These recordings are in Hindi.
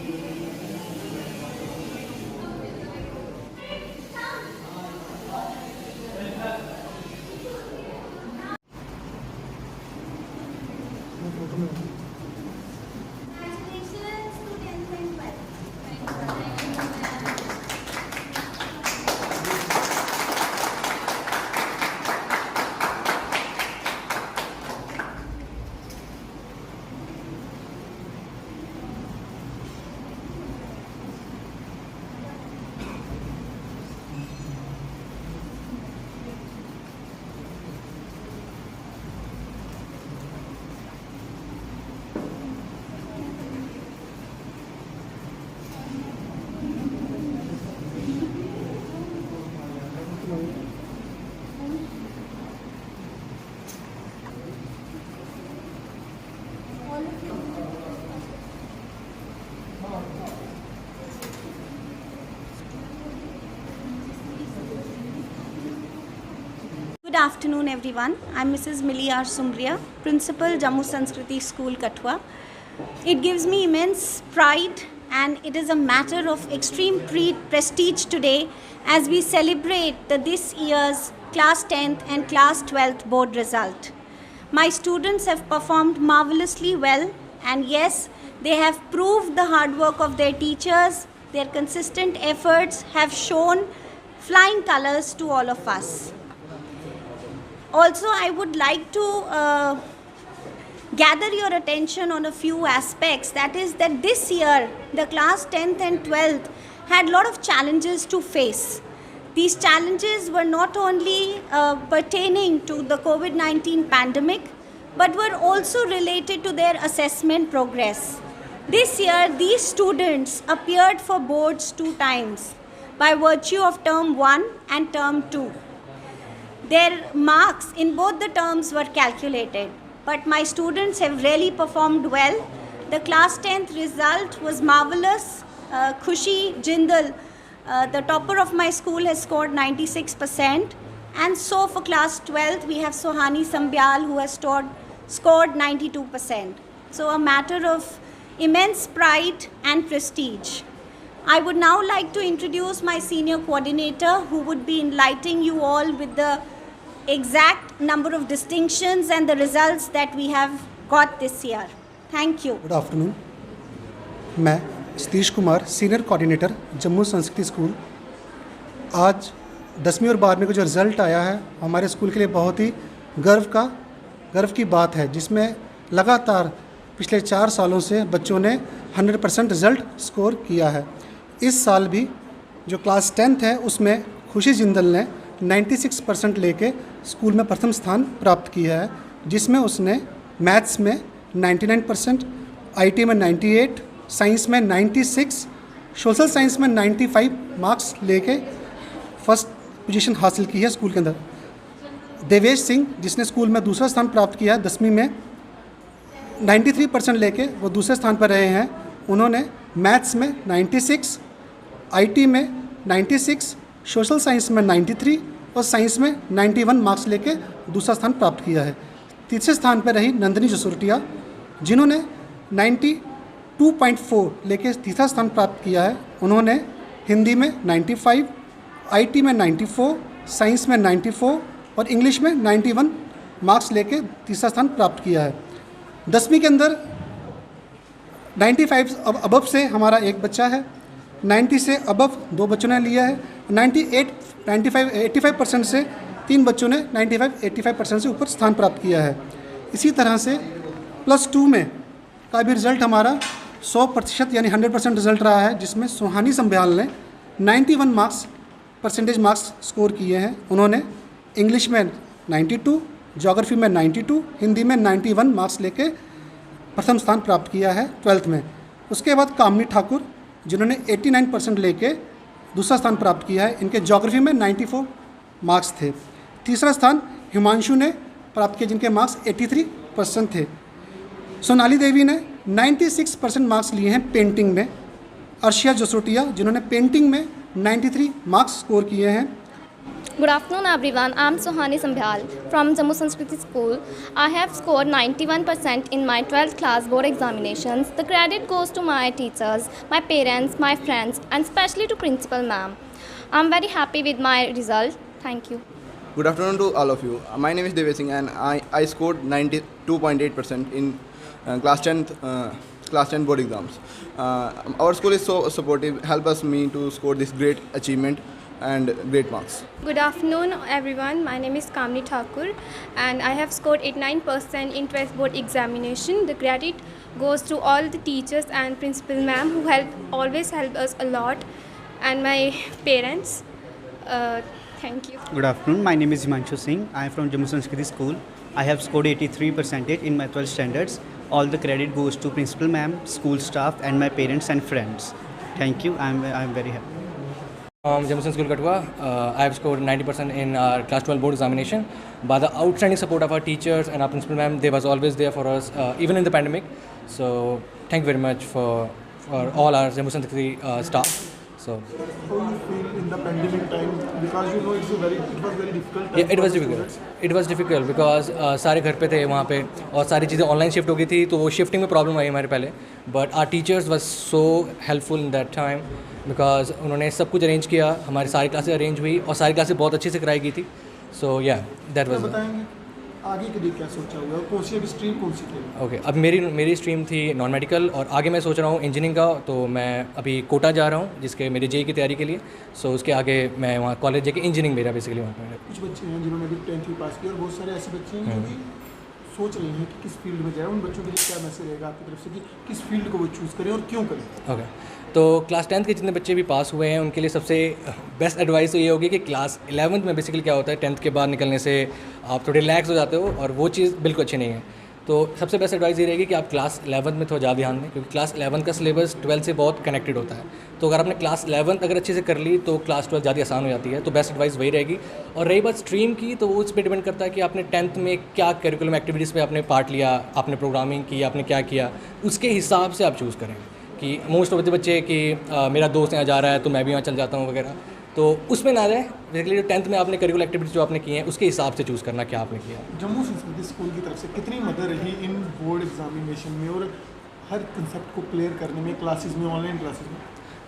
Congratulations to 10th and 12th. Good afternoon, everyone. I'm Mrs. Millie R. Sumria, Principal, Jammu Sanskriti School, Kathua. It gives me immense pride and it is a matter of extreme prestige today as we celebrate this year's Class 10th and Class 12th board result. My students have performed marvelously well, and yes, they have proved the hard work of their teachers. Their consistent efforts have shown flying colors to all of us. Also, I would like to gather your attention on a few aspects. That is that this year, the class 10th and 12th had a lot of challenges to face. These challenges were not only pertaining to the COVID-19 pandemic, but were also related to their assessment progress. This year, these students appeared for boards 2 times by virtue of term 1 and term 2. Their marks in both the terms were calculated, but my students have really performed well. The class 10th result was marvelous. Khushi Jindal, the topper of my school, has scored 96%. And so for class 12th, we have Sohani Sambyal, who has scored 92%. So a matter of immense pride and prestige. I would now like to introduce my senior coordinator, who would be enlightening you all with the exact number of distinctions and the results that we have got this year. Thank you. Good afternoon. मैं सतीश कुमार, सीनियर कोऑर्डिनेटर, जम्मू संस्कृति स्कूल। आज 10वीं और 12वीं का जो रिज़ल्ट आया है हमारे स्कूल के लिए बहुत ही गर्व की बात है, जिसमें लगातार पिछले 4 सालों से बच्चों ने 100% रिज़ल्ट स्कोर किया है। इस साल भी जो क्लास 10th है उसमें खुशी जिंदल ने 96% लेके स्कूल में प्रथम स्थान प्राप्त किया है, जिसमें उसने मैथ्स में 99%, आईटी में 98, साइंस में 96, सोशल साइंस में 95 मार्क्स लेके फर्स्ट पोजीशन हासिल की है स्कूल के अंदर। देवेश सिंह, जिसने स्कूल में दूसरा स्थान प्राप्त किया है 10वीं में, 93% लेके वो दूसरे स्थान पर रहे हैं। उन्होंने मैथ्स में 96, आईटी में 96, सोशल साइंस में 93 और साइंस में 91 मार्क्स लेके दूसरा स्थान प्राप्त किया है। तीसरे स्थान पर रही नंदिनी जसोटिया, जिन्होंने 92.4 लेके तीसरा स्थान प्राप्त किया है। उन्होंने हिंदी में 95, आईटी में 94, साइंस में 94 और इंग्लिश में 91 मार्क्स लेके तीसरा स्थान प्राप्त किया है। 10वीं के अंदर 95 अबव से हमारा एक बच्चा है, 90 से अबव 2 बच्चों ने लिया है, 85% से 3 बच्चों ने 85% से ऊपर स्थान प्राप्त किया है। इसी तरह से +2 में का भी रिज़ल्ट हमारा 100% यानी 100% रिज़ल्ट रहा है, जिसमें सोहानी संभ्याल ने 91 परसेंटेज मार्क्स स्कोर किए हैं। उन्होंने इंग्लिश में 92, ज्योग्राफी में 92, हिंदी में 91 मार्क्स लेके प्रथम स्थान प्राप्त किया है 12th में। उसके बाद कामनी ठाकुर, जिन्होंने 89% लेके दूसरा स्थान प्राप्त किया है। इनके ज्योग्राफी में 94 मार्क्स थे। तीसरा स्थान हिमांशु ने प्राप्त किया, जिनके मार्क्स 83% थे। सोनाली देवी ने 96% मार्क्स लिए हैं पेंटिंग में। अर्शिया जसोटिया, जिन्होंने पेंटिंग में 93 मार्क्स स्कोर किए हैं। Good afternoon, everyone. I'm Sohani Sambhyal from Jammu Sanskriti School. I have scored 91% in my 12th class board examinations. The credit goes to my teachers, my parents, my friends, and especially to Principal Ma'am. I'm very happy with my result. Thank you. Good afternoon to all of you. My name is Devesh Singh and I scored 92.8% in class 10 board exams. Our school is so supportive, help us me to score this great achievement and great marks. Good afternoon, everyone. My name is Kamini Thakur, and I have scored 89% in 12th board examination. The credit goes to all the teachers and Principal Ma'am who always help us a lot, and my parents. Thank you. Good afternoon. My name is Himanshu Singh. I am from Jammu Sanskriti School. I have scored 83% in my 12 standards. All the credit goes to Principal Ma'am, school staff, and my parents and friends. Thank you. I am very happy. Jammu School Kathua, I have scored 90% in our class 12 board examination. By the outstanding support of our teachers and our principal ma'am, they was always there for us, even in the pandemic. So thank you very much for all our Jammu Sanskriti staff. So how you feel in the pandemic time, because you know it was very difficult time. yeah, it was for difficult. students. It was difficult because सारे घर पे थे वहाँ पे और सारी चीज़ें ऑनलाइन शिफ्ट हो गई थी, तो वो शिफ्टिंग में प्रॉब्लम आई हमारे पहले. But our teachers was so helpful in that time because उन्होंने सब कुछ अरेंज किया, हमारी सारी क्लासेस अरेंज हुई और सारी क्लासेस बहुत अच्छे से कराई गई थी. सो या दैट क्या वाज बताएंगे आगे के लिए क्या सोचा हुआ है, कौन सी अभी स्ट्रीम कौन सी थी? ओके. अब मेरी स्ट्रीम थी नॉन मेडिकल और आगे मैं सोच रहा हूँ इंजीनियरिंग का. तो मैं अभी कोटा जा रहा हूँ जिसके मेरी जेई की तैयारी के लिए. सो उसके आगे मैं वहाँ कॉलेज जाके इंजीनियरिंग मेरा बेसिकली वहाँ पर. कुछ बच्चे हैं जिन्होंने अभी 10th भी पास किया और बहुत सारे ऐसे बच्चे हैं जो भी सोच रहे हैं कि किस फील्ड में जाए. उन बच्चों के लिए क्या मैसेज रहेगा आपकी तरफ से कि किस फील्ड को वो चूज़ करें और क्यों करें? ओके. तो क्लास 10th के जितने बच्चे भी पास हुए हैं उनके लिए सबसे बेस्ट एडवाइस तो ये होगी कि क्लास 11th में बेसिकली क्या होता है, 10th के बाद निकलने से आप थोड़े रिलैक्स हो जाते हो और वो चीज़ बिल्कुल अच्छी नहीं है. तो सबसे बेस्ट एडवाइस ये रहेगी कि आप क्लास 11th में थोड़ा ज़्यादा ध्यान दें, क्योंकि क्लास 11th का सिलेबस 12th से बहुत कनेक्टेड होता है. तो अगर आपने क्लास 11th अगर अच्छे से कर ली तो क्लास 12 ज़्यादा आसान हो जाती है. तो बेस्ट एडवाइस वही रहेगी. और रही बात स्ट्रीम की, तो वो उस पर डिपेंड करता है कि आपने 10th में क्या करिकुलम एक्टिविटीज़ पे आपने पार्ट लिया, आपने प्रोग्रामिंग की, आपने क्या किया, उसके हिसाब से आप चूज़ करें. कि मोस्ट ऑफ द बच्चे कि मेरा दोस्त यहाँ जा रहा है तो मैं भी यहाँ चल जाता हूँ वगैरह, तो उसमें ना जाए. बेसिकली जो 10th में आपने करिकुलर एक्टिविटीज़ जो आपने की हैं उसके हिसाब से चूज़ करना क्या आपने किया. जम्मू संस्कृति स्कूल की तरफ से कितनी मदद रही इन बोर्ड एग्जामिनेशन में और हर कंसेप्ट को क्लियर करने में, क्लासेस में, ऑनलाइन क्लासेस में?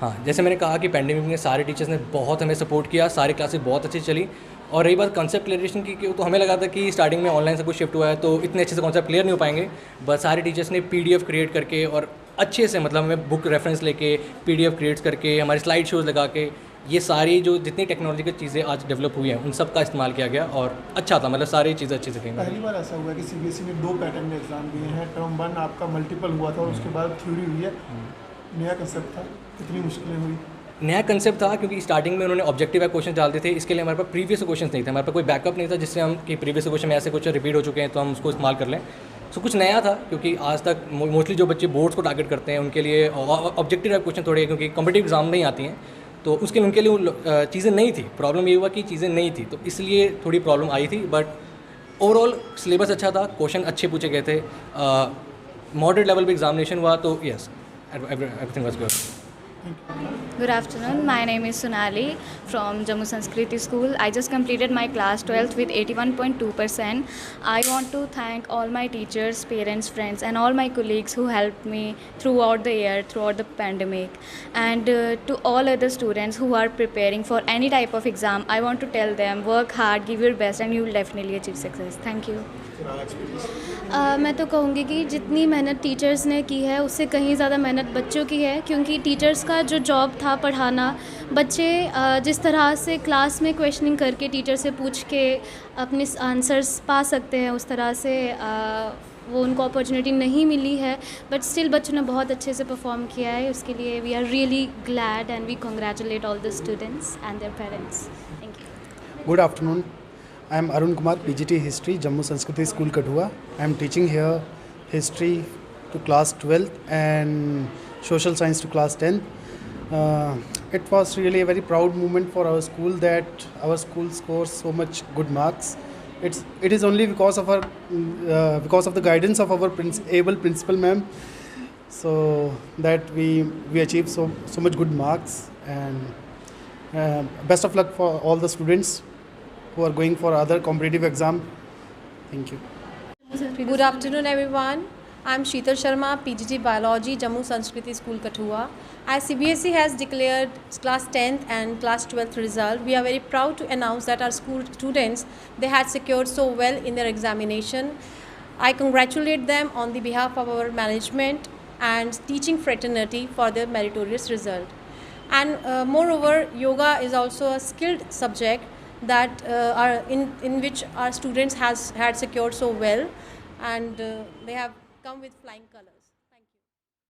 हाँ, जैसे मैंने कहा कि पेंडेमिक में सारे टीचर्स ने बहुत हमें सपोर्ट किया, सारी क्लासेस बहुत अच्छी चली. और रही बात कॉन्सेप्ट क्लियरेशन की, तो हमें लगा था कि स्टार्टिंग में ऑनलाइन सब कुछ शिफ्ट हुआ है तो इतने अच्छे से कॉन्सेप्ट क्लियर नहीं हो पाएंगे. बट सारे टीचर्स ने PDF क्रिएट करके और अच्छे से, मतलब हमें बुक रेफरेंस लेके PDF क्रिएट करके, हमारे स्लाइड शोज़ लगा के, ये सारी जो जितनी टेक्नोलॉजिकल चीज़ें आज डेवलप हुई हैं उन सब का इस्तेमाल किया गया और अच्छा था. मतलब सारी चीज़ें अच्छे से थी. पहली बार ऐसा हुआ है कि CBSE ने 2 पैटर्न में एग्जाम दिए हैं. टर्म 1 आपका मल्टीपल हुआ था और उसके बाद थ्योरी हुई है. नया कंसेप्ट था, कितनी मुश्किलें हुई? नया कंसेप्ट था क्योंकि स्टार्टिंग में उन्होंने ऑब्जेक्टिव है क्वेश्चन डालते थे. इसके लिए हमारे पास प्रीवियस क्वेश्चन नहीं था, हमारे पास कोई बैकअप नहीं था जिससे हम कि प्रीवियस क्वेश्चन में ऐसे क्वेश्चन रिपीट हो चुके हैं तो हम उसको इस्तेमाल कर लें. सो कुछ नया था क्योंकि आज तक मोस्टली जो बच्चे बोर्ड्स को टारगेट करते हैं उनके लिए ऑब्जेक्टिव क्वेश्चन थोड़े, क्योंकि कॉम्पिटिटिव एग्जाम नहीं आती हैं तो उसके लिए उनके लिए चीज़ें नहीं थी. प्रॉब्लम ये हुआ कि चीज़ें नहीं थी तो इसलिए थोड़ी प्रॉब्लम आई थी. बट ओवरऑल सिलेबस अच्छा था, क्वेश्चन अच्छे पूछे गए थे, मॉडरेट लेवल पे एग्जामिनेशन हुआ. तो yes, everything was good. Good afternoon. My name is Sonali from Jammu Sanskriti School. I just completed my class 12th with 81.2%. I want to thank all my teachers, parents, friends and all my colleagues who helped me throughout the year, throughout the pandemic. And to all other students who are preparing for any type of exam, I want to tell them, work hard, give your best and you will definitely achieve success. Thank you. मैं तो कहूँगी कि जितनी मेहनत टीचर्स ने की है उससे कहीं ज़्यादा मेहनत बच्चों की है, क्योंकि टीचर्स का जो जॉब था पढ़ाना, बच्चे जिस तरह से क्लास में क्वेश्चनिंग करके टीचर से पूछ के अपने आंसर्स पा सकते हैं उस तरह से वो उनको अपॉर्चुनिटी नहीं मिली है. बट स्टिल बच्चों ने बहुत अच्छे से परफॉर्म किया है. उसके लिए we are really glad and we congratulate all the students and their parents. Thank you. Good afternoon. I am Arun Kumar, PGT History, Jammu Sanskriti School Kathua. I am teaching here history to class 12th and social science to class 10th. It was really a very proud moment for our school that our school scores so much good marks. It is only because of the guidance of our able principal ma'am, so that we achieved so much good marks. And Best of luck for all the students who are going for other competitive exam. Thank you. Good afternoon, everyone. I'm Sheetal Sharma, PGT Biology, Jammu Sanskriti School, Kathua. As CBSE has declared class 10th and class 12th result, we are very proud to announce that our school students, they had secured so well in their examination. I congratulate them on the behalf of our management and teaching fraternity for their meritorious result. And moreover, yoga is also a skilled subject that in which our students had secured so well, and they have come with flying colors.